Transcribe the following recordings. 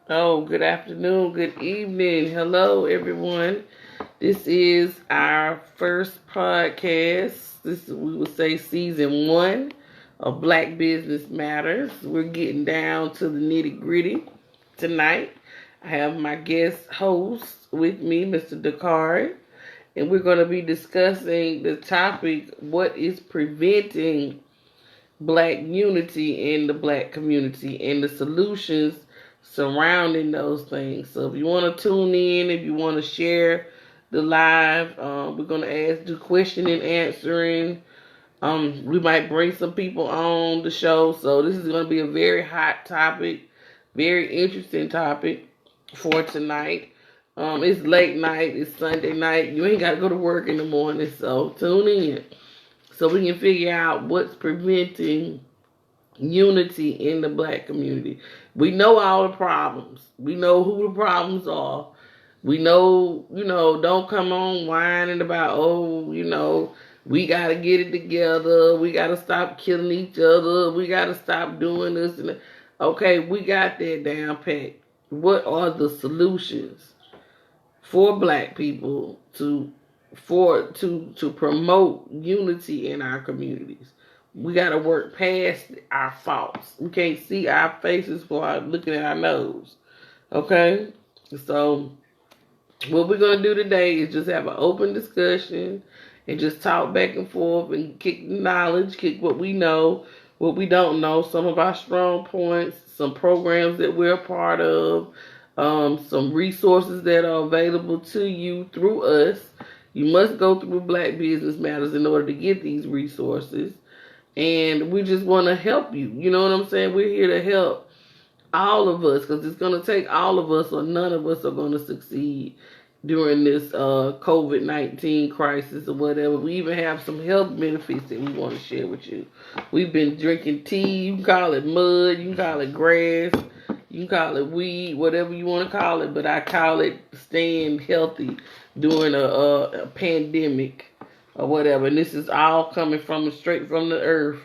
Oh, good afternoon, good evening. Hello, everyone. This is our first podcast. This we would say season one of Black Business Matters. We're getting down to the nitty gritty tonight. I have my guest host with me, Mr. Dakari, and we're going to be discussing the topic: what is preventing Black unity in the Black community and the solutions surrounding those things. So if you want to tune in, if you want to share the live, we're going to do question and answering. We might bring some people on the show. So this is going to be a very hot topic, very interesting topic for tonight. It's late night. It's Sunday night. You ain't got to go to work in the morning. So tune in so we can figure out what's preventing unity in the Black community. We know all the problems. We know who the problems are. We know, don't come on whining about, we got to get it together. We got to stop killing each other. We got to stop doing this. And okay, we got that down pat. What are the solutions for Black people to promote unity in our communities? We got to work past our faults. We can't see our faces while looking at our nose. Okay? So, what we're going to do today is just have an open discussion and just talk back and forth and kick knowledge, kick what we know, what we don't know, some of our strong points, some programs that we're a part of, some resources that are available to you through us. You must go through Black Business Matters in order to get these resources. And we just want to help you. You know what I'm saying? We're here to help all of us because it's going to take all of us or none of us are going to succeed during this COVID-19 crisis or whatever. We even have some health benefits that we want to share with you. We've been drinking tea. You can call it mud. You can call it grass. You can call it weed, whatever you want to call it. But I call it staying healthy during a pandemic or whatever. And this is all coming from straight from the earth.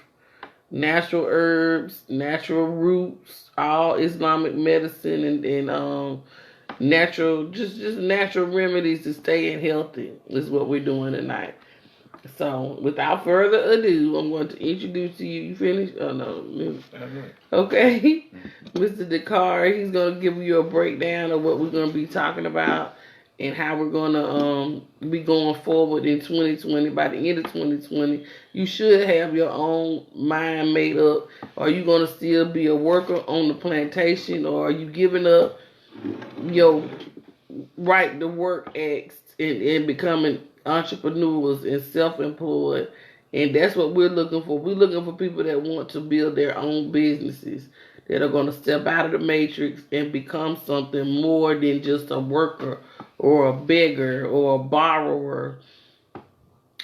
Natural herbs, natural roots, all Islamic medicine and natural, just natural remedies to staying healthy is what we're doing tonight. So, without further ado, I'm going to introduce to you. You finished? Oh, no. Okay. Mr. Dakari, he's going to give you a breakdown of what we're going to be talking about and how we're going to be going forward in 2020. By the end of 2020, you should have your own mind made up. Are you going to still be a worker on the plantation, or are you giving up your right to work acts and becoming entrepreneurs and self-employed? And that's what we're looking for. We're looking for people that want to build their own businesses, that are going to step out of the matrix and become something more than just a worker or a beggar or a borrower.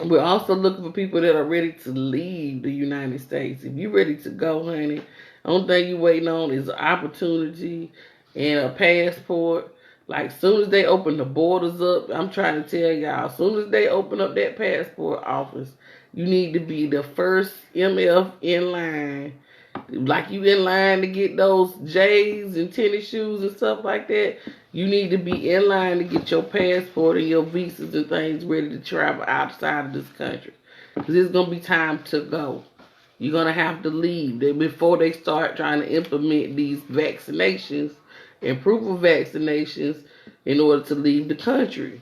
We're also looking for people that are ready to leave the United States. If you're ready to go, honey, the only thing you're waiting on is an opportunity and a passport. Like, soon as they open the borders up, I'm trying to tell y'all, as soon as they open up that passport office, you need to be the first MF in line. Like, you in line to get those J's and tennis shoes and stuff like that. You need to be in line to get your passport and your visas and things ready to travel outside of this country. Because it's going to be time to go. You're going to have to leave before they start trying to implement these vaccinations and proof of vaccinations in order to leave the country.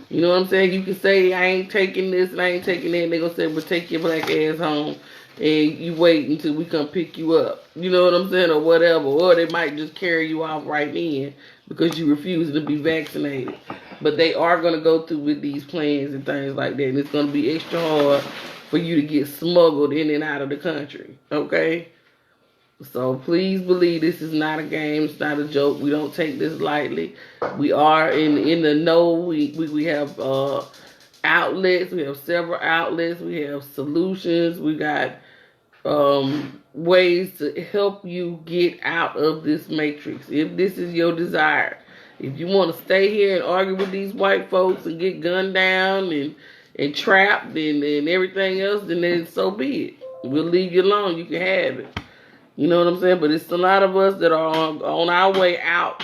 You know what I'm saying? You can say, I ain't taking this and I ain't taking that. And they're going to say, well, take your black ass home and you wait until we come pick you up. You know what I'm saying? Or whatever. Or they might just carry you off right in because you refuse to be vaccinated. But they are going to go through with these plans and things like that. And it's going to be extra hard for you to get smuggled in and out of the country. Okay? So please believe this is not a game. It's not a joke. We don't take this lightly. We are in the know. We have outlets. We have several outlets. We have solutions. We got ways to help you get out of this matrix. If this is your desire. If you want to stay here and argue with these white folks and get gunned down and trapped and everything else, then so be it. We'll leave you alone. You can have it. You know what I'm saying? But it's a lot of us that are on our way out.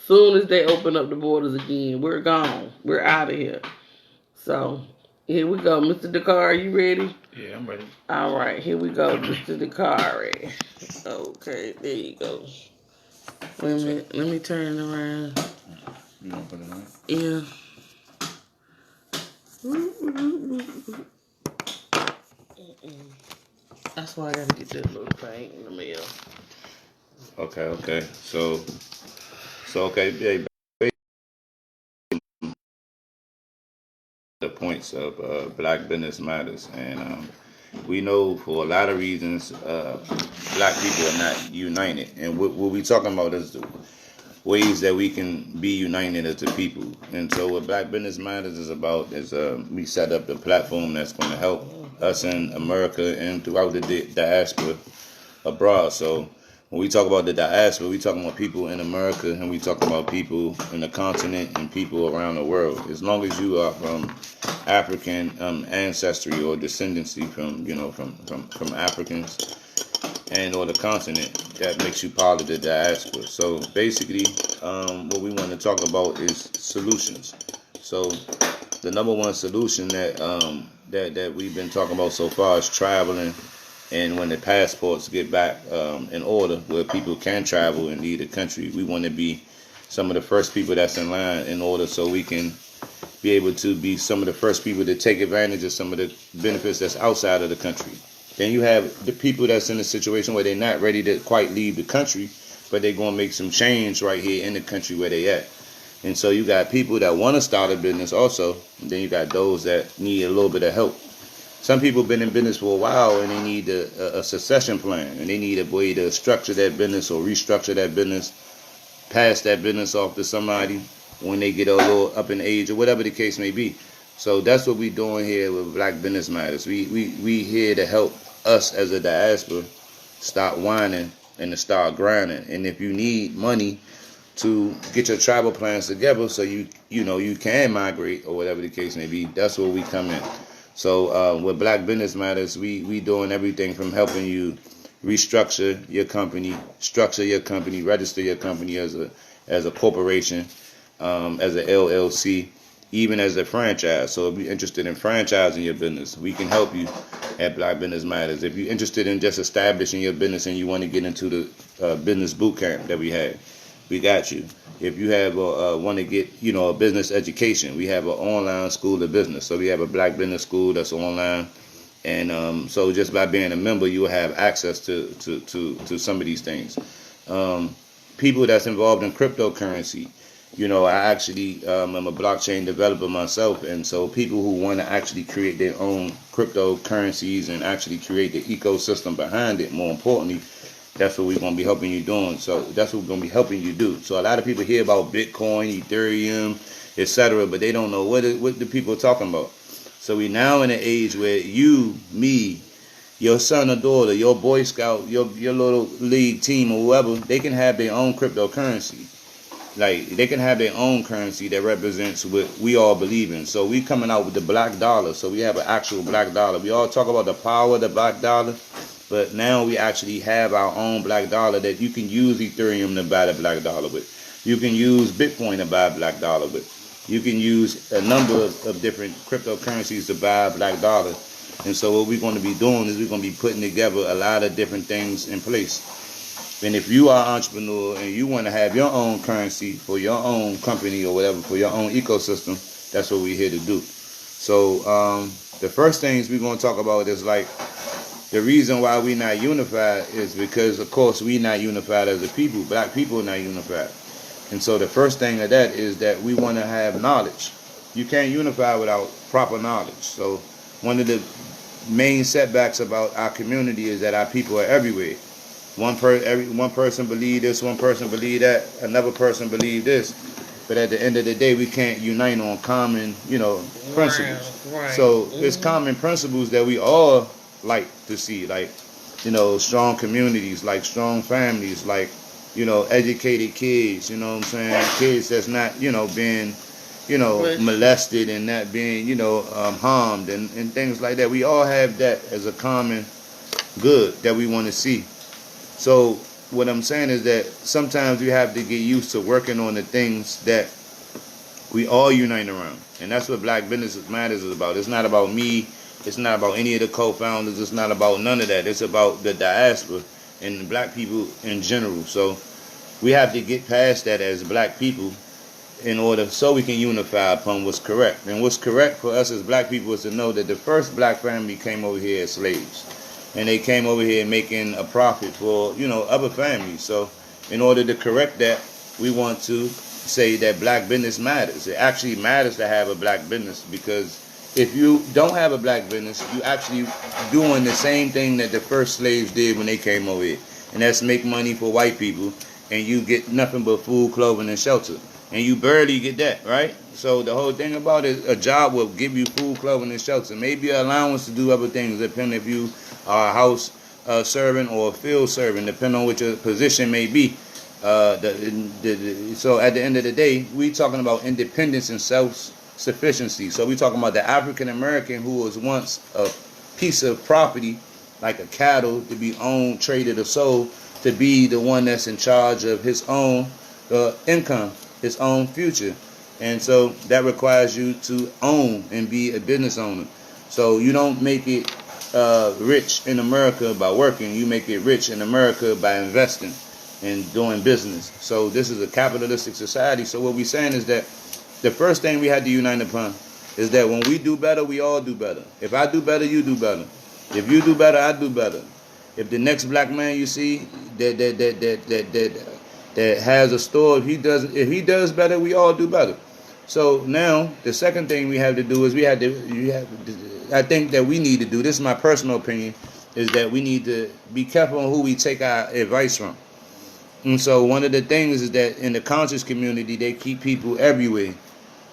Soon as they open up the borders again, we're gone. We're out of here. So here we go, Mr. Dakar. You ready? Yeah, I'm ready. All right, here we go, Mr. Dakari. Okay, there you go. Wait a minute, let me turn it around. You gonna put it on? Yeah. That's why I gotta get that little thing in the mail. Okay. So okay, yeah, the points of Black Business Matters, and we know for a lot of reasons, Black people are not united, and what we talking about is the ways that we can be united as a people. And so what Black Business Matters is about is we set up the platform that's going to help us in America and throughout the diaspora abroad. So when we talk about the diaspora, we talking about people in America, and we talking about people in the continent and people around the world. As long as you are from African ancestry or descendancy from Africans and or the continent, that makes you part of the diaspora. So basically, what we want to talk about is solutions. So the number one solution that we've been talking about so far is traveling, and when the passports get back in order, where people can travel and leave the country, we want to be some of the first people that's in line in order so we can be able to be some of the first people to take advantage of some of the benefits that's outside of the country. Then you have the people that's in a situation where they're not ready to quite leave the country, but they're going to make some change right here in the country where they at. And so you got people that want to start a business also, and then you got those that need a little bit of help. Some people have been in business for a while and they need a succession plan, and they need a way to structure that business or restructure that business, pass that business off to somebody when they get a little up in age or whatever the case may be. So that's what we're doing here with Black Business Matters. We here to help us as a diaspora start whining and to start grinding. And if you need money to get your travel plans together so you can migrate or whatever the case may be, that's where we come in. So with Black Business Matters, we doing everything from helping you restructure your company, structure your company, register your company as a corporation, as a LLC, even as a franchise. So if you're interested in franchising your business, we can help you at Black Business Matters. If you're interested in just establishing your business and you want to get into the business boot camp that we have, we got you. If you have want to get a business education, we have an online school of business. So we have a Black Business School that's online, and so just by being a member, you will have access to some of these things. People that's involved in cryptocurrency. I actually am a blockchain developer myself, and so people who want to actually create their own cryptocurrencies and actually create the ecosystem behind it, more importantly, that's what we're going to be helping you doing. So that's what we're going to be helping you do. So a lot of people hear about Bitcoin, Ethereum, etc., but they don't know what the people are talking about. So we now in an age where you, me, your son or daughter, your Boy Scout, your little league team or whoever, they can have their own cryptocurrency. Like, they can have their own currency that represents what we all believe in. So we coming out with the black dollar. So we have an actual black dollar. We all talk about the power of the black dollar, but now we actually have our own black dollar that you can use Ethereum to buy the black dollar with. You can use Bitcoin to buy a black dollar with. You can use a number of different cryptocurrencies to buy a black dollar. And so what we're going to be doing is we're going to be putting together a lot of different things in place. And if you are an entrepreneur and you want to have your own currency for your own company or whatever, for your own ecosystem, that's what we're here to do. So the first things we're going to talk about is like the reason why we're not unified is because, of course, we're not unified as a people. Black people are not unified. And so the first thing of that is that we want to have knowledge. You can't unify without proper knowledge. So one of the main setbacks about our community is that our people are everywhere. One person believe this, one person believe that, another person believe this. But at the end of the day, we can't unite on common, principles. Right. So it's common principles that we all like to see, like, strong communities, like strong families, like, educated kids, kids that's not, being, molested and not being, harmed and things like that. We all have that as a common good that we want to see. So what I'm saying is that sometimes you have to get used to working on the things that we all unite around. And that's what Black Business Matters is about. It's not about me. It's not about any of the co-founders. It's not about none of that. It's about the diaspora and black people in general. So we have to get past that as black people in order so we can unify upon what's correct. And what's correct for us as black people is to know that the first black family came over here as slaves. And they came over here making a profit for, other families. So in order to correct that, we want to say that black business matters. It actually matters to have a black business, because if you don't have a black business, you actually doing the same thing that the first slaves did when they came over here. And that's make money for white people, and you get nothing but food, clothing, and shelter. And you barely get that, right? So the whole thing about it, a job will give you food, clothing, and shelter. Maybe an allowance to do other things, depending if you are a house servant or a field servant, depending on what your position may be. So at the end of the day, we talking about independence and self-sufficiency. So we talking about the African American who was once a piece of property, like a cattle, to be owned, traded, or sold, to be the one that's in charge of his own income, his own future. And so that requires you to own and be a business owner. So you don't make it rich in America by working. You make it rich in America by investing and doing business. So this is a capitalistic society. So what we're saying is that the first thing we had to unite upon is that when we do better, we all do better. If I do better, you do better. If you do better, I do better. If the next black man you see that has a store, if he does better, we all do better. So now the second thing we have to do is I think that we need to do, this is my personal opinion, is that we need to be careful on who we take our advice from. And so one of the things is that in the conscious community, they keep people everywhere.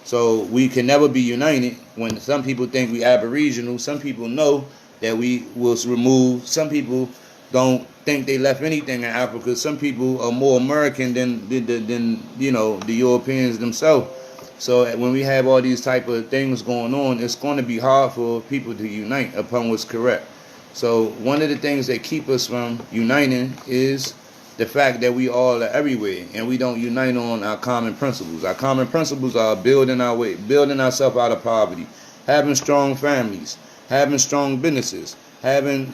So we can never be united when some people think we aboriginal. Some people know that we was removed. Some people don't think they left anything in Africa. Some people are more American than the Europeans themselves. So when we have all these type of things going on, it's going to be hard for people to unite upon what's correct. So one of the things that keep us from uniting is the fact that we all are everywhere and we don't unite on our common principles. Our common principles are building ourselves out of poverty, having strong families, having strong businesses, having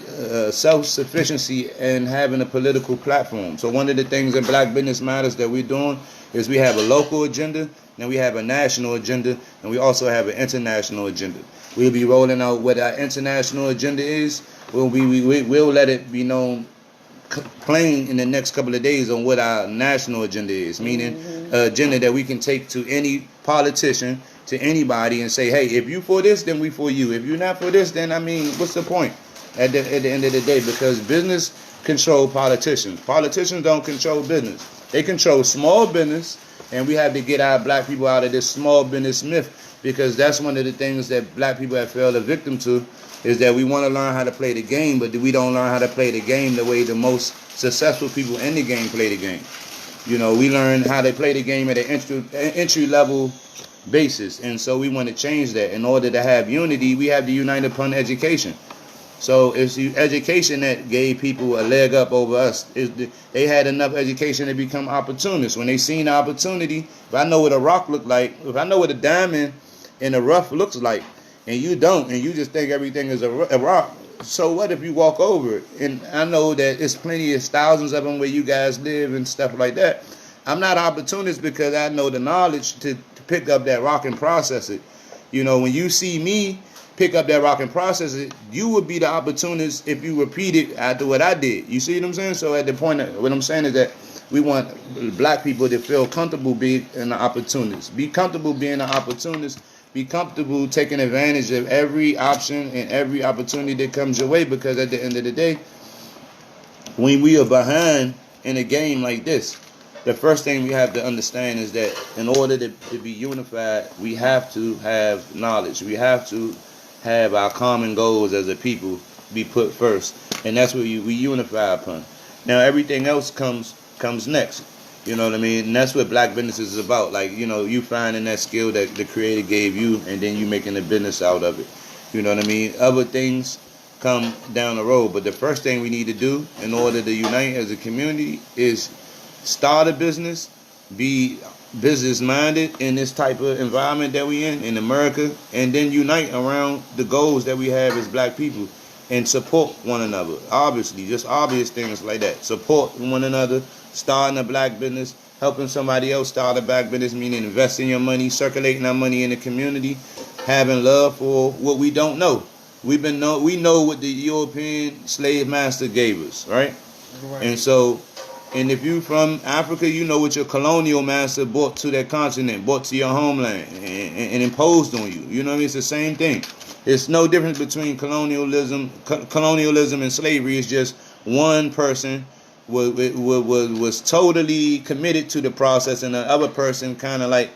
self-sufficiency, and having a political platform. So one of the things in Black Business Matters that we're doing is we have a local agenda, and we have a national agenda, and we also have an international agenda. We'll be rolling out what our international agenda is. We'll let it be known plain in the next couple of days on what our national agenda is, meaning agenda that we can take to any politician, to anybody, and say, hey, if you for this, then we for you. If you're not for this, then what's the point at the end of the day? Because business control politicians. Politicians don't control business. They control small business, and we have to get our black people out of this small business myth, because that's one of the things that black people have fell a victim to, is that we want to learn how to play the game, but we don't learn how to play the game the way the most successful people in the game play the game. We learn how to play the game at an entry level basis, and so we want to change that. In order to have unity, we have to unite upon education. So it's education that gave people a leg up over us. They had enough education to become opportunists. When they seen the opportunity, if I know what a rock look like, if I know what a diamond in a rough looks like, and you don't, and you just think everything is a rock, so what if you walk over it? And I know that it's thousands of them where you guys live and stuff like that. I'm not an opportunist because I know the knowledge to pick up that rock and process it. When you see me pick up that rock and process it, you would be the opportunist if you repeat it after what I did. You see what I'm saying? So at the point, what I'm saying is that we want black people to feel comfortable being an opportunist. Be comfortable being an opportunist. Be comfortable taking advantage of every option and every opportunity that comes your way, because at the end of the day, when we are behind in a game like this, the first thing we have to understand is that in order to be unified, we have to have knowledge. We have to have our common goals as a people be put first. And that's what we unify upon. Now, everything else comes next. You know what I mean? And that's what black business is about. Like, you finding that skill that the creator gave you, and then you making a business out of it. You know what I mean? Other things come down the road. But the first thing we need to do in order to unite as a community is start a business, be business minded in this type of environment that we in America, and then unite around the goals that we have as black people and support one another. Obviously, just obvious things like that. Support one another, starting a black business, helping somebody else start a black business, meaning investing your money, circulating our money in the community, having love for what we don't know. We know what the European slave master gave us, right? And so, and if you from Africa, you know what your colonial master brought to that continent, brought to your homeland, and imposed on you. You know what I mean? It's the same thing. It's no difference between colonialism and slavery. It's just one person was totally committed to the process, and the other person kind of like,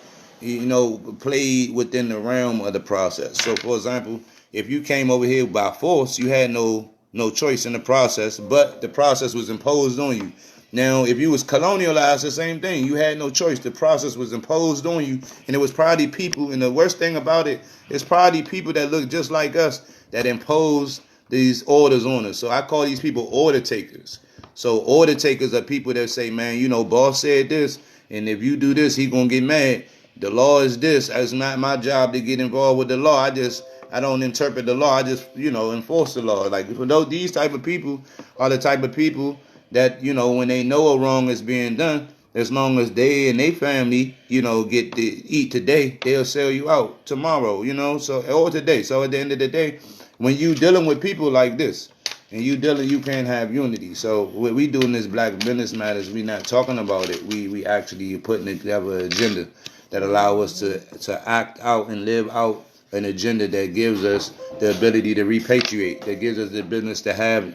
played within the realm of the process. So, for example, if you came over here by force, you had no choice in the process, but the process was imposed on you. Now, if you was colonialized, the same thing. You had no choice. The process was imposed on you, and it was probably people, and the worst thing about it is probably people that look just like us that imposed these orders on us. So I call these people order takers. So order takers are people that say, man, boss said this, and if you do this, he gonna get mad. The law is this. It's not my job to get involved with the law. I don't interpret the law. I just, enforce the law. Like, these type of people are the type of people that, when they know a wrong is being done, as long as they and their family, get to eat today, they'll sell you out tomorrow, or today. So at the end of the day, when you dealing with people like this, and you can't have unity. So what we do in this Black Business Matters, we not talking about it. We actually putting together an agenda that allow us to act out and live out an agenda that gives us the ability to repatriate, that gives us the business to have,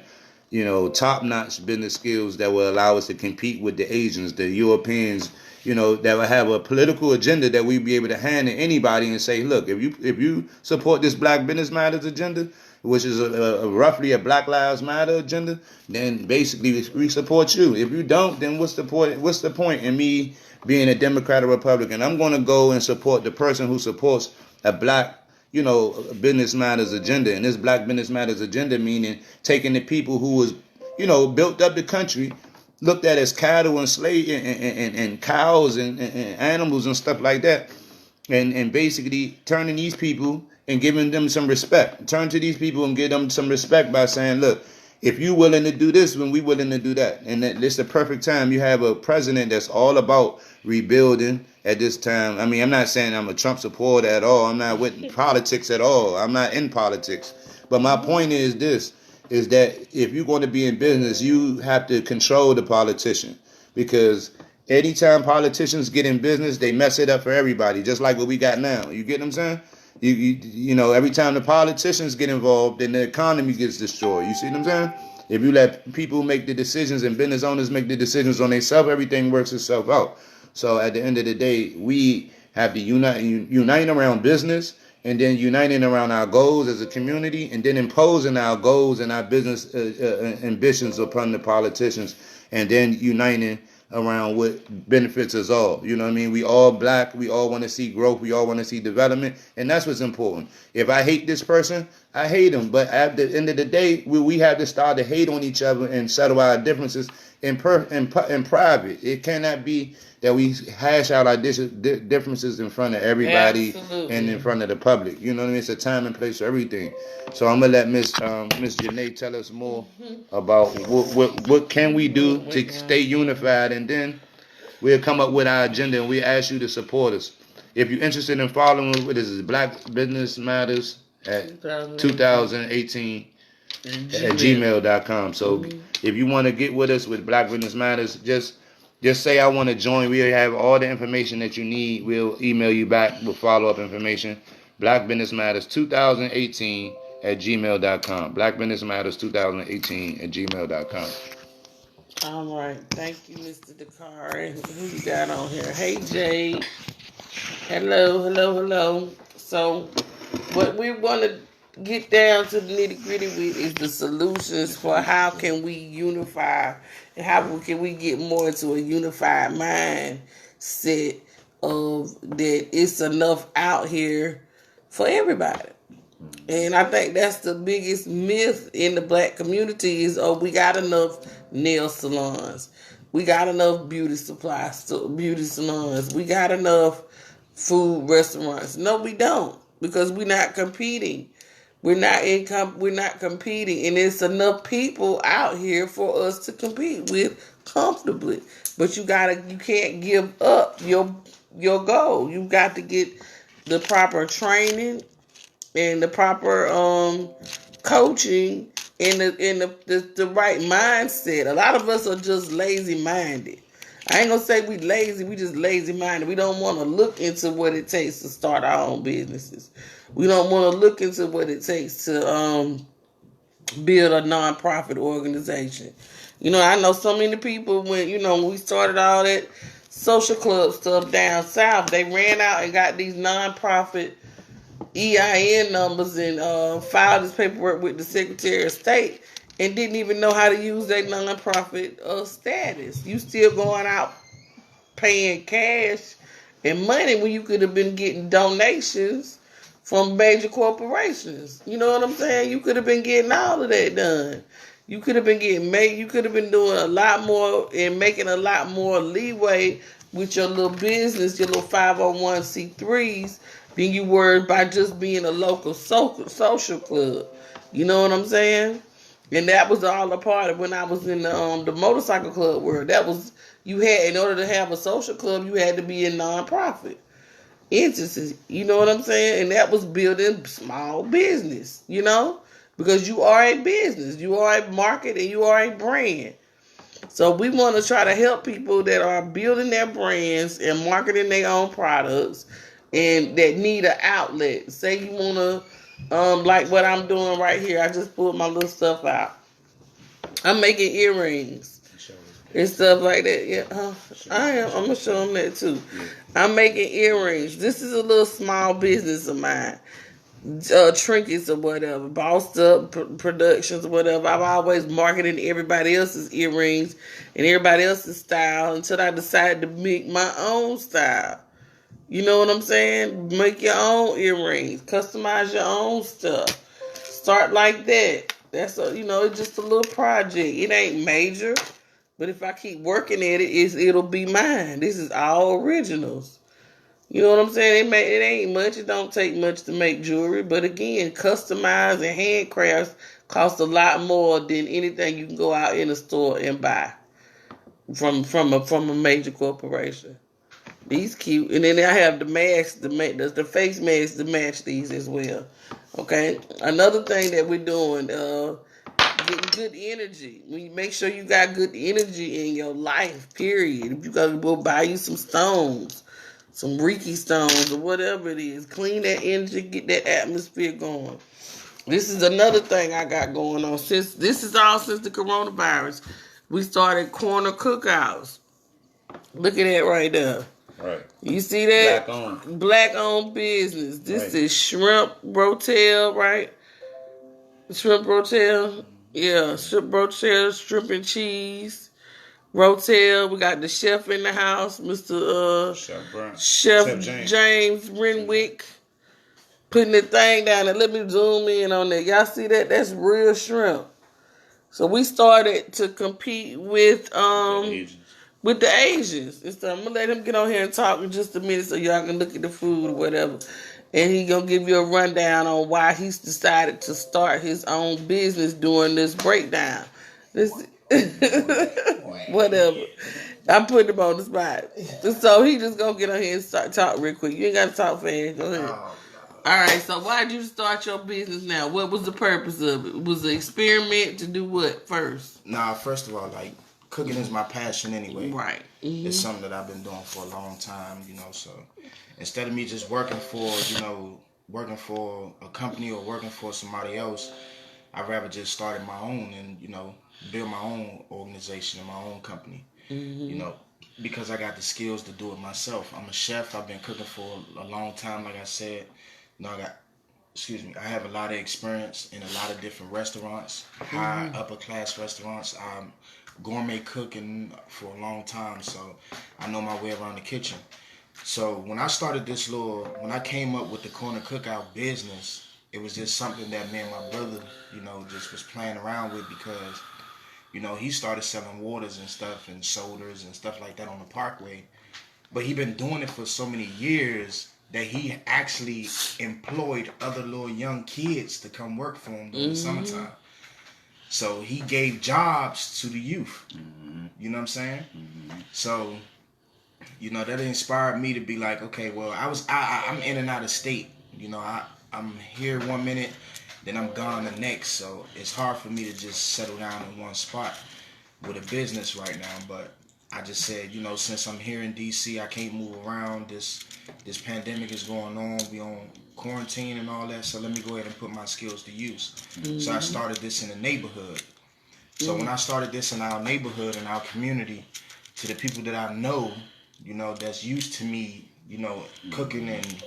top-notch business skills that will allow us to compete with the Asians, the Europeans, that will have a political agenda that we be able to hand to anybody and say, look, if you support this Black Business Matters agenda, which is roughly a Black Lives Matter agenda, then basically we support you. If you don't, then what's the point in me being a Democrat or Republican? I'm going to go and support the person who supports a Black Business Matters agenda. And this Black Business Matters agenda meaning taking the people who was, built up the country, looked at as cattle and slave and cows and animals and stuff like that, and basically turning these people and giving them some respect. Turn to these people and give them some respect by saying, look, if you willing to do this, then we willing to do that. And this is the perfect time. You have a president that's all about rebuilding at this time. I mean, I'm not saying I'm a Trump supporter at all. I'm not with politics at all. I'm not in politics. But my point is this, is that if you're going to be in business, you have to control the politician. Because anytime politicians get in business, they mess it up for everybody, just like what we got now. You get what I'm saying? Every time the politicians get involved, then the economy gets destroyed. You see what I'm saying? If you let people make the decisions and business owners make the decisions on themselves, everything works itself out. So at the end of the day, we have to unite around business, and then uniting around our goals as a community, and then imposing our goals and our business ambitions upon the politicians, and then uniting around what benefits us all. You know what I mean? We all Black. We all want to see growth. We all want to see development. And that's what's important. If I hate this person, I hate him. But at the end of the day, we have to start to hate on each other and settle our differences in private. It cannot be that we hash out our differences in front of everybody. Absolutely. And in front of the public. You know what I mean? It's a time and place for everything. So I'm gonna let Miss Janae tell us more about what can we do to stay unified, and then we'll come up with our agenda and we ask you to support us. If you're interested in following, this is Black Business Matters at 2018 at gmail.com. So if you want to get with us with Black Business Matters, just say I want to join. We'll have all the information that you need. We'll email you back with follow-up information. Black Business Matters 2018 at gmail.com. Black Business Matters 2018 at gmail.com. All right. Thank you, Mr. Dakari. Who you got on here? Hey, Jade. Hello. So what we want to get down to the nitty-gritty with is the solutions for how can we unify and how can we get more into a unified mindset of that it's enough out here for everybody. And I think that's the biggest myth in the black community is, oh, we got enough nail salons. We got enough beauty salons. We got enough food restaurants. No, we don't, because we're not competing. We're not competing, and it's enough people out here for us to compete with comfortably. But you can't give up your goal. You got to get the proper training and the proper coaching and the right mindset. A lot of us are just lazy minded. I ain't gonna say we lazy, we just lazy minded. We don't want to look into what it takes to start our own businesses. We don't want to look into what it takes to build a nonprofit organization. I know so many people when we started all that social club stuff down south, they ran out and got these nonprofit EIN numbers and filed this paperwork with the Secretary of State and didn't even know how to use their nonprofit status. You still going out paying cash and money when you could have been getting donations from major corporations. You know what I'm saying? You could have been getting all of that done. You could have been you could have been doing a lot more and making a lot more leeway with your little business, your little 501c3s, than you were by just being a local social club. You know what I'm saying? And that was all a part of when I was in the motorcycle club world. That was, in order to have a social club, you had to be a nonprofit entity. You know what I'm saying? And that was building small business, because you are a business, you are a market, and you are a brand. So we want to try to help people that are building their brands and marketing their own products and that need an outlet. Say you want to, like what I'm doing right here. I just pulled my little stuff out. I'm making earrings and stuff like that. Yeah, I am. I'm going to show them that too. I'm making earrings. This is a little small business of mine. Trinkets or whatever, Bossed Up Productions or whatever. I've always marketed everybody else's earrings and everybody else's style until I decided to make my own style. You know what I'm saying? Make your own earrings, customize your own stuff. Start like that. That's it's just a little project. It ain't major, but if I keep working at it, it'll be mine. This is all originals. You know what I'm saying? It ain't much. It don't take much to make jewelry. But again, customized and handcrafts cost a lot more than anything you can go out in a store and buy from a major corporation. These cute. And then I have the masks, the face masks to match these as well. Okay? Another thing that we're doing, getting good energy. We make sure you got good energy in your life, period. If you gotta go buy you some stones, some Reiki stones or whatever it is. Clean that energy, get that atmosphere going. This is another thing I got going on. Since the coronavirus, we started corner cookouts. Look at that right there. Right. You see that? Black owned business. This is Shrimp Brotel, right? Shrimp Brotel. Yeah, Shrimp Brotel, shrimp and cheese. Rotel, we got the chef in the house, Mr. Chef James Renwick, putting the thing down. And let me zoom in on that. Y'all see that? That's real shrimp. So we started to compete with the Asians. And so I'm gonna let him get on here and talk in just a minute so y'all can look at the food or whatever. And he gonna give you a rundown on why he's decided to start his own business during this breakdown. Whatever. I'm putting him on the spot. So he just gonna get on here and start talk real quick. You ain't gotta talk fast. Go ahead. Alright, so why did you start your business now? What was the purpose of it? Was it an experiment to do what first? Nah, first of all, cooking is my passion anyway. Right. Mm-hmm. It's something that I've been doing for a long time, so instead of me just working for a company or working for somebody else, I'd rather just start my own and, build my own organization and my own company, because I got the skills to do it myself. I'm a chef. I've been cooking for a long time. Like I said, I have a lot of experience in a lot of different restaurants, high, upper class restaurants. I'm gourmet cooking for a long time, so I know my way around the kitchen. So when I started when I came up with the corner cookout business, it was just something that me and my brother, you know, just was playing around with because, you know, he started selling waters and stuff and sodas and stuff like that on the Parkway. But he been doing it for so many years that he actually employed other little young kids to come work for him during the summertime. So he gave jobs to the youth. You know what I'm saying? So, you know, that inspired me to be like, okay, well, I'm in and out of state. You know, I'm here 1 minute, then I'm gone the next. So it's hard for me to just settle down in one spot with a business right now. But I just said, you know, since I'm here in DC, I can't move around. This pandemic is going on. We on quarantine and all that. So let me go ahead and put my skills to use. So I started this in the neighborhood. So when I started this in our neighborhood and our community, to the people that I know, you know, that's used to me, you know, cooking and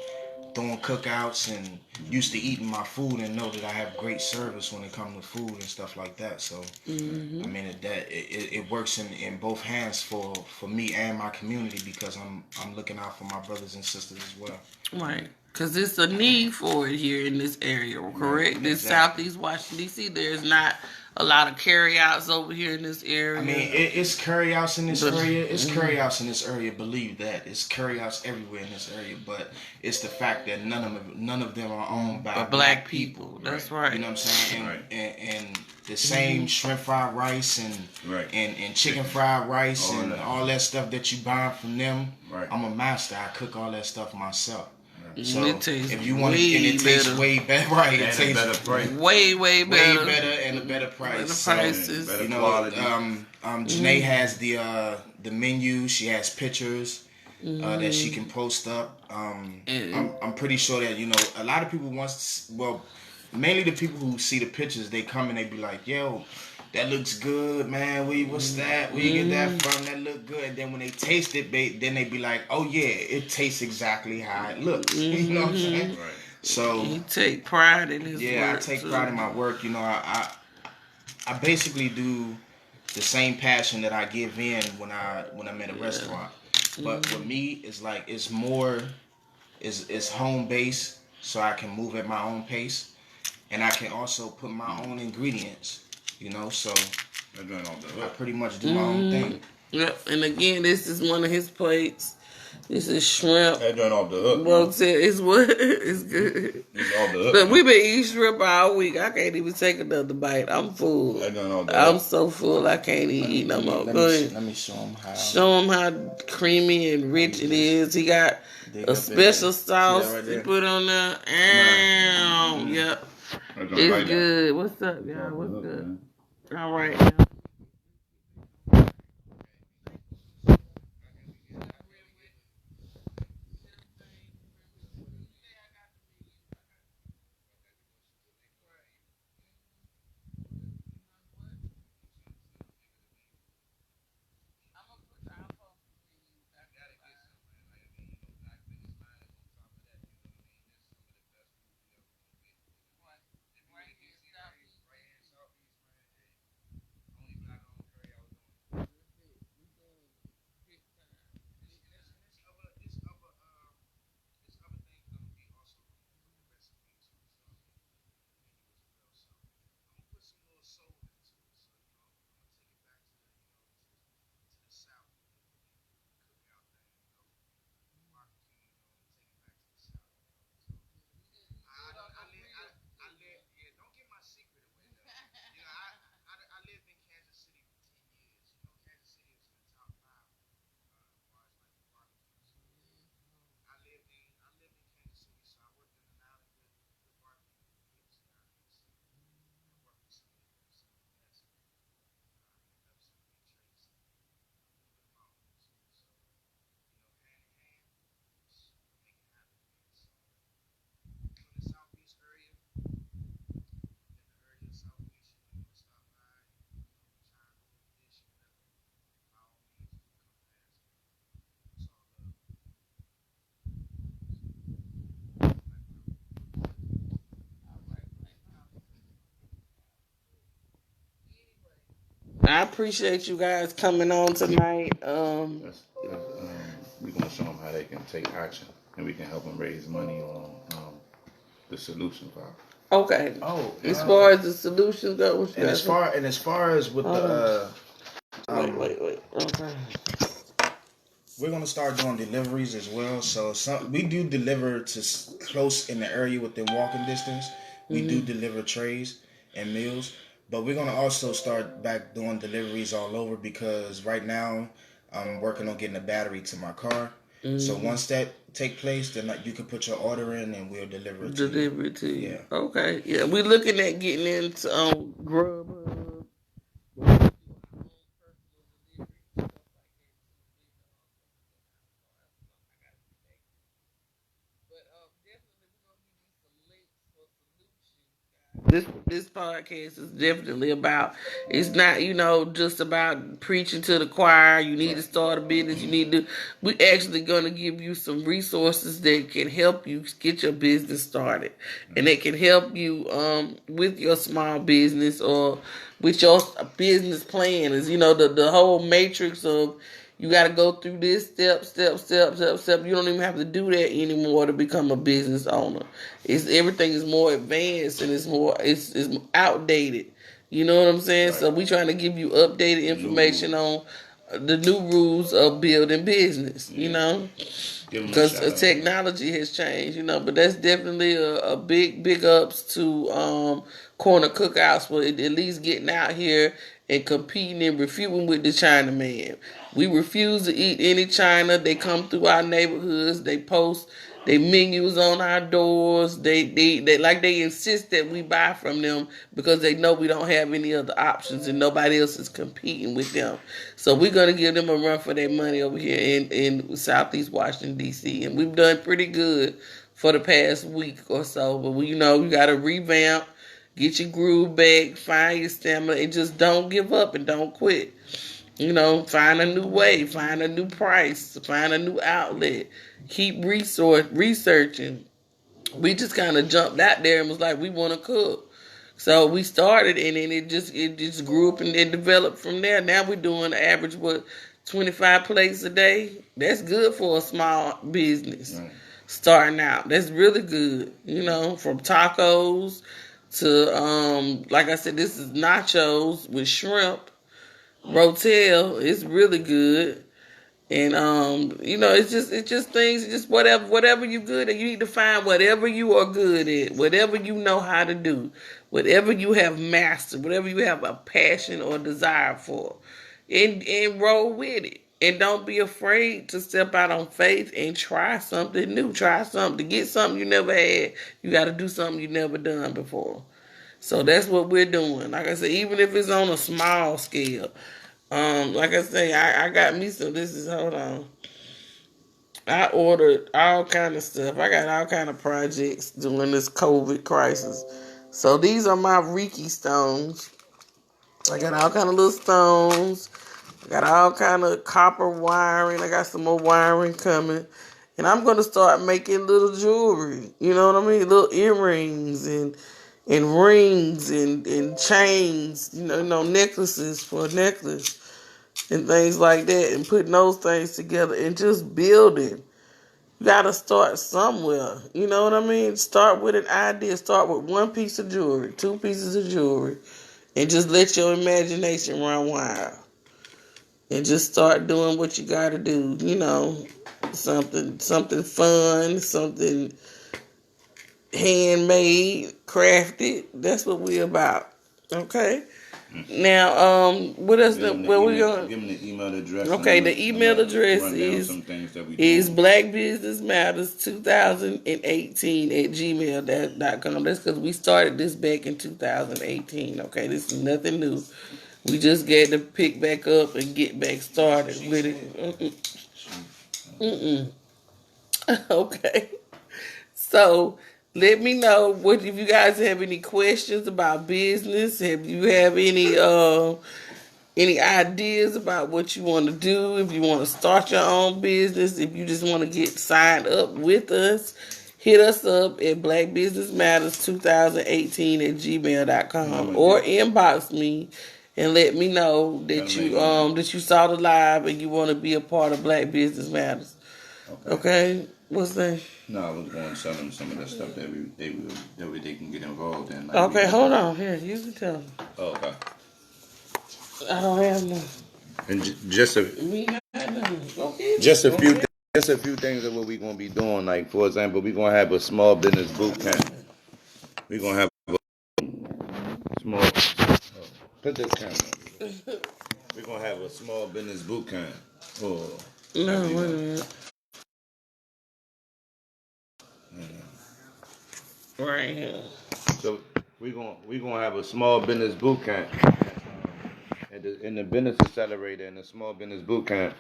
throwing cookouts and used to eating my food and know that I have great service when it comes to food and stuff like that. So, I mean, it works in both hands for me and my community because I'm looking out for my brothers and sisters as well. Right. Because it's a need for it here in this area, correct? This Southeast Washington, D.C., there's not a lot of carryouts over here in this area. I mean, it's carryouts in this area. It's carryouts in this area. Believe that. It's carryouts everywhere in this area. But it's the fact that none of them are owned by black people. That's right. You know what I'm saying? And the same shrimp fried rice and chicken fried rice and all that stuff that you buy from them. Right. I'm a master. I cook all that stuff myself. So if you want it, and it tastes way better, right? It tastes better price. Way better, and a better price. Better prices. Better quality. Janae has the menu. She has pictures that she can post up. I'm pretty sure that, you know, a lot of people mainly the people who see the pictures, they come and they be like, yo, that looks good, man. What's that? Where you get that from? That look good. And then when they taste it, then they be like, oh yeah, it tastes exactly how it looks. You know what I'm saying? Right. So he take pride in his work. Yeah, I take pride in my work. You know, I basically do the same passion that I give in when I'm in a restaurant. But with me, it's like it's more it's home based, so I can move at my own pace, and I can also put my own ingredients. You know, so I pretty much do my own thing. Yep, and again, this is one of his plates. This is shrimp. That joint off the hook. Well, it's what? It's good. It's off the hook. But we've been eating shrimp all week. I can't even take another bite. I'm full. That joint off the I'm hook. so full I can't even eat no more. Let me show him how. Show him how creamy and rich it is. He got a special sauce to put on there. Yep. It's good. What's up, y'all? What's good? Man. All right. I appreciate you guys coming on tonight. We're gonna show them how they can take action, and we can help them raise money on the solution file. Okay. Oh, As far as the solutions go, what you and got? as far as with the Wait. Okay. we're gonna start doing deliveries as well. So we do deliver to close in the area within walking distance. We do deliver trays and meals, but we're gonna also start back doing deliveries all over because right now I'm working on getting a battery to my car. So once that take place, then you can put your order in and we'll deliver it to you. Deliver it to you. Yeah. Okay. Yeah, we're looking at getting into Grubhub. This podcast is definitely about. It's not just about preaching to the choir. You need to start a business. You need to. We actually gonna give you some resources that can help you get your business started, and it can help you with your small business or with your business plan. Is the whole matrix of. You got to go through this step. You don't even have to do that anymore to become a business owner. Everything is more advanced and it's outdated. You know what I'm saying? Right. So we trying to give you updated information on the new rules of building business. Because technology has changed. But that's definitely a big ups to Corner Cookouts for at least getting out here and competing and refuting with the Chinaman. We refuse to eat any China. They come through our neighborhoods. They post their menus on our doors. They insist that we buy from them because they know we don't have any other options and nobody else is competing with them. So we're gonna give them a run for their money over here in Southeast Washington D.C. and we've done pretty good for the past week or so. But you gotta revamp. Get your groove back, find your stamina, and just don't give up and don't quit. Find a new way, find a new price, find a new outlet. Keep researching. We just kind of jumped out there and was like, we want to cook. So we started, and then it just grew up and developed from there. Now we're doing an average, 25 plates a day? That's good for a small business. Right. Starting out. That's really good. From tacos to, like I said, this is nachos with shrimp. Rotel is really good. And it's just things, it's just whatever you're good at. You need to find whatever you are good at, whatever you know how to do, whatever you have mastered, whatever you have a passion or desire for, and roll with it. And don't be afraid to step out on faith and try something new. Try something to get something you never had. You got to do something you never done before. So that's what we're doing. Like I said, even if it's on a small scale. Like I say, I got me some. Hold on. I ordered all kind of stuff. I got all kind of projects during this COVID crisis. So these are my Reiki stones. I got all kind of little stones. I got all kind of copper wiring. I got some more wiring coming. And I'm going to start making little jewelry. You know what I mean? Little earrings and rings and chains. Necklaces for a necklace. And things like that, and putting those things together and just building. You gotta start somewhere. You know what I mean? Start with an idea. Start with one piece of jewelry, 2 pieces of jewelry, and just let your imagination run wild. And just start doing what you gotta do. Something fun, something handmade, crafted. That's what we're about. Okay? Now, what else? Where we going? Give them the email address. Okay, the email address is blackbusinessmatters2018@gmail.com. That's because we started this back in 2018. Okay, this is nothing new. We just got to pick back up and get back started with it. Okay, so. Let me know if you guys have any questions about business. If you have any ideas about what you want to do, if you want to start your own business, if you just want to get signed up with us, hit us up at blackbusinessmatters2018@gmail.com or inbox me and let me know that you saw the live and you want to be a part of Black Business Matters. Okay, what's that? No, I was going to tell them some of the stuff that they can get involved in. Like Okay, hold on. Here, you can tell me. Oh, okay. I don't have none. And just a We have none. Okay. just a few just a few things of what we're gonna be doing. Like for example, we're gonna have a small business boot camp. We're gonna have a small put this camera. We're gonna have a small business boot camp. Oh, No, wait a minute. Right here. So we're gonna have a small business boot camp. In the business accelerator and the small business boot camp,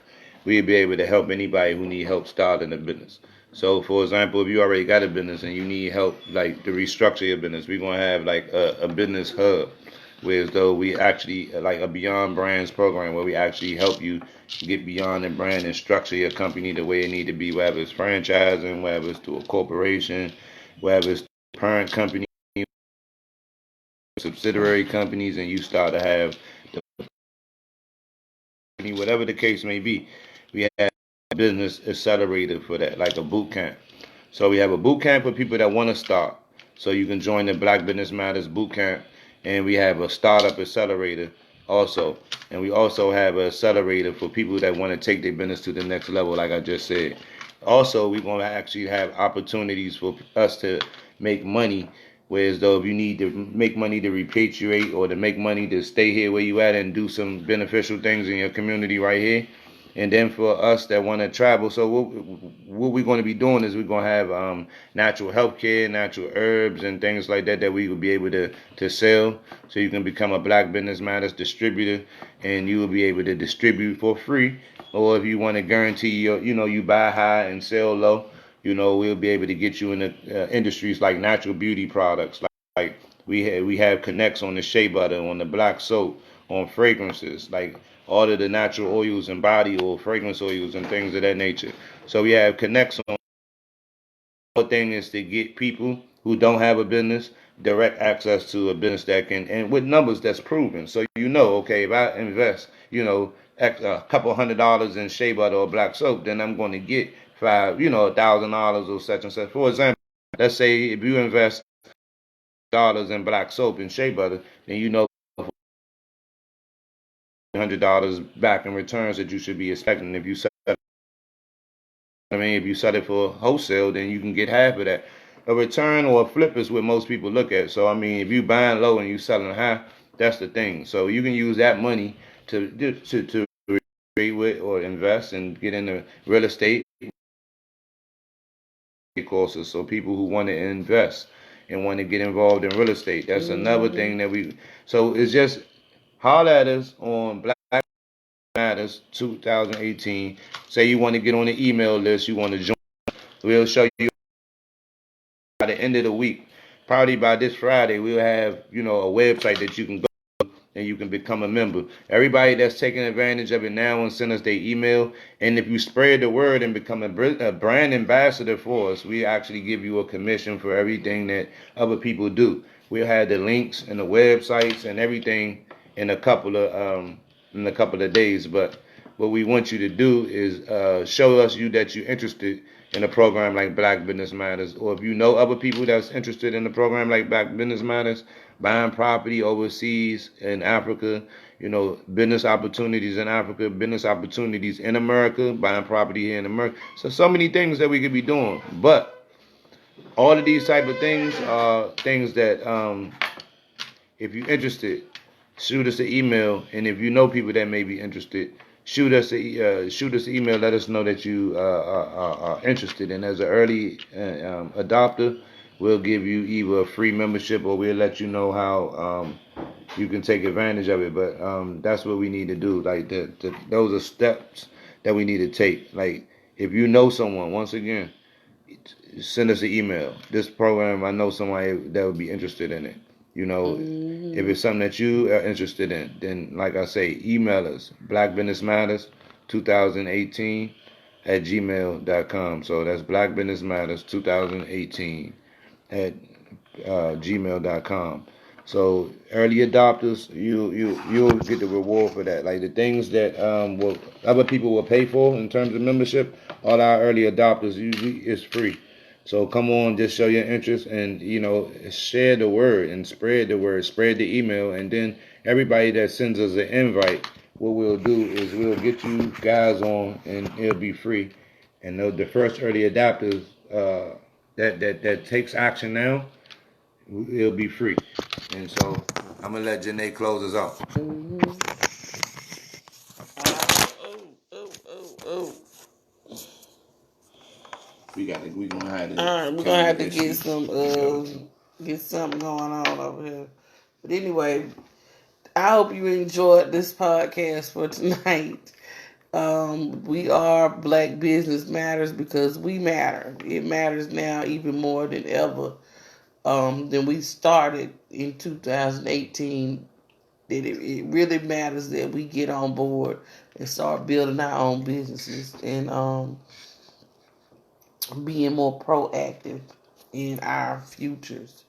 we'll be able to help anybody who need help starting a business. So, for example, if you already got a business and you need help, like to restructure your business, we're gonna have like a business hub, where as though we actually like a Beyond Brands program where we actually help you get beyond the brand and structure your company the way it need to be, whether it's franchising, whether it's to a corporation, whether it's parent company, subsidiary companies, and you start to have whatever the case may be, we have a business accelerator for that, like a boot camp. So we have a boot camp for people that want to start. So you can join the Black Business Matters boot camp, and we have a startup accelerator also. And we also have an accelerator for people that want to take their business to the next level, like I just said. Also, we're going to actually have opportunities for us to make money. Whereas though if you need to make money to repatriate or to make money to stay here where you at and do some beneficial things in your community right here. And then for us that want to travel, so what we're going to be doing is we're going to have natural health care, natural herbs, and things like that we will be able to sell. So you can become a Black Business Matters distributor, and you will be able to distribute for free. Or if you want to guarantee you buy high and sell low, we'll be able to get you in the industries like natural beauty products, like we have connects on the shea butter, on the black soap, on fragrances, like all of the natural oils and body oil, fragrance oils, and things of that nature. So we have connects on. The thing is to get people who don't have a business direct access to a business that can, and with numbers that's proven. So okay, if I invest, a couple $100 in shea butter or black soap, then I'm going to get $1,000 or such and such. For example, let's say if you invest dollars in black soap and shea butter, then $100 back in returns that you should be expecting. If you sell, if you sell it for wholesale, then you can get half of that. A return or a flip is what most people look at. So if you buying low and you selling high, that's the thing. So you can use that money to trade with or invest and get into real estate courses. So people who want to invest and want to get involved in real estate, that's another thing that so it's just holler at us on Black Matters 2018. Say you want to get on the email list, you want to join. We'll show you by the end of the week. Probably by this Friday, we'll have a website that you can go and you can become a member. Everybody that's taking advantage of it now and send us their email. And if you spread the word and become a brand ambassador for us, we actually give you a commission for everything that other people do. We'll have the links and the websites and everything in a couple of days. But what we want you to do is show us that you're interested in a program like Black Business Matters, or if you know other people that's interested in a program like Black Business Matters, buying property overseas in Africa, business opportunities in Africa, business opportunities in America, buying property here in America. So many things that we could be doing. But all of these type of things are things that if you're interested, shoot us an email. And if you know people that may be interested, shoot us an email. Let us know that you are interested. And as an early adopter, we'll give you either a free membership or we'll let you know how you can take advantage of it. But that's what we need to do. Like those are steps that we need to take. Like if you know someone, once again, send us an email. This program, I know somebody that would be interested in it. If it's something that you are interested in, then like I say, email us, Black Business Matters 2018 at gmail.com. So that's Black Business Matters 2018 at gmail.com. So early adopters, you'll get the reward for that. Like the things that will other people will pay for in terms of membership, all our early adopters usually is free. So come on, just show your interest and share the word and spread the word, spread the email, and then everybody that sends us an invite, what we'll do is we'll get you guys on and it'll be free. And the first early adopters that takes action now, it'll be free. And so I'm gonna let Janae close us out. Oh. We gonna have to. All right, we're gonna have to get something going on over here. But anyway, I hope you enjoyed this podcast for tonight. We are Black Business Matters because we matter. It matters now even more than ever. Than we started in 2018. That it really matters that we get on board and start building our own businesses and being more proactive in our futures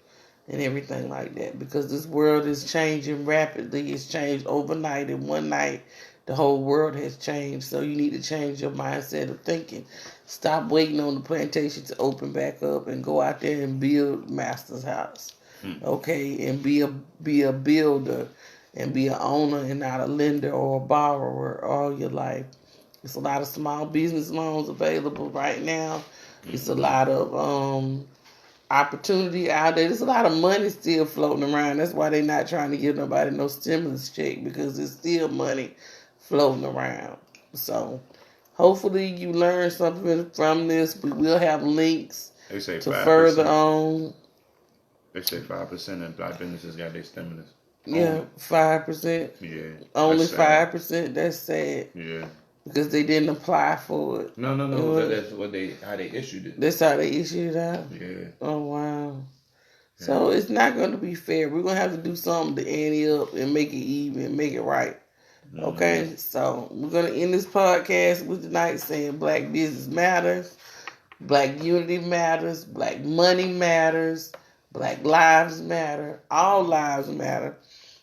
and everything like that, because this world is changing rapidly. It's changed overnight. In one night, the whole world has changed. So you need to change your mindset of thinking. Stop waiting on the plantation to open back up and go out there and build Master's house. Okay, and be a builder and be an owner and not a lender or a borrower all your life. There's a lot of small business loans available right now. It's a lot of opportunity out there. There's a lot of money still floating around. That's why they're not trying to give nobody no stimulus check, because there's still money floating around. So hopefully you learn something from this. We will have links They say to 5%. further on. They say 5% of black businesses got their stimulus. Yeah, 5%. Yeah. Only that's sad. 5%. That's sad. Yeah. Because they didn't apply for it. No. That's how they issued it. That's how they issued it out? Yeah. Oh, wow. So it's not going to be fair. We're going to have to do something to ante up and make it even, make it right. Okay? So we're going to end this podcast with tonight saying Black business matters, Black unity matters, Black money matters, Black lives matter, all lives matter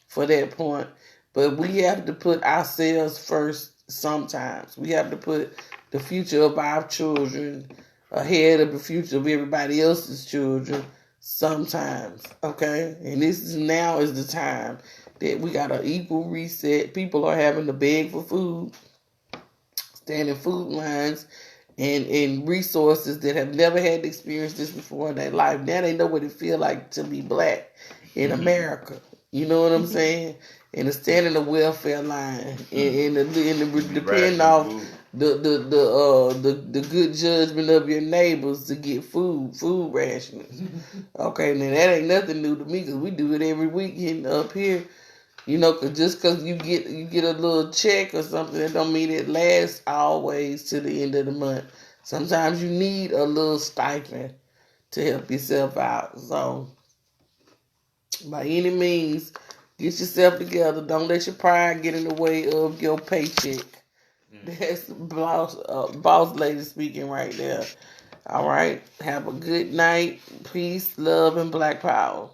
for that point. But we have to put ourselves first sometimes. We have to put the future of our children ahead of the future of everybody else's children sometimes. Okay? And now is the time that we got an equal reset. People are having to beg for food, stand in food lines, and resources that have never had to experience this before in their life. Now they know what it feels like to be black in America. You know what I'm saying? And to stand in the welfare line and depend off the good judgment of your neighbors to get food rationing. Okay, now that ain't nothing new to me, because we do it every weekend up here. You know, just because you get a little check or something, that don't mean it lasts always to the end of the month. Sometimes you need a little stipend to help yourself out. So, by any means, get yourself together. Don't let your pride get in the way of your paycheck. That's boss lady speaking right there. All right. Have a good night. Peace, love, and Black power.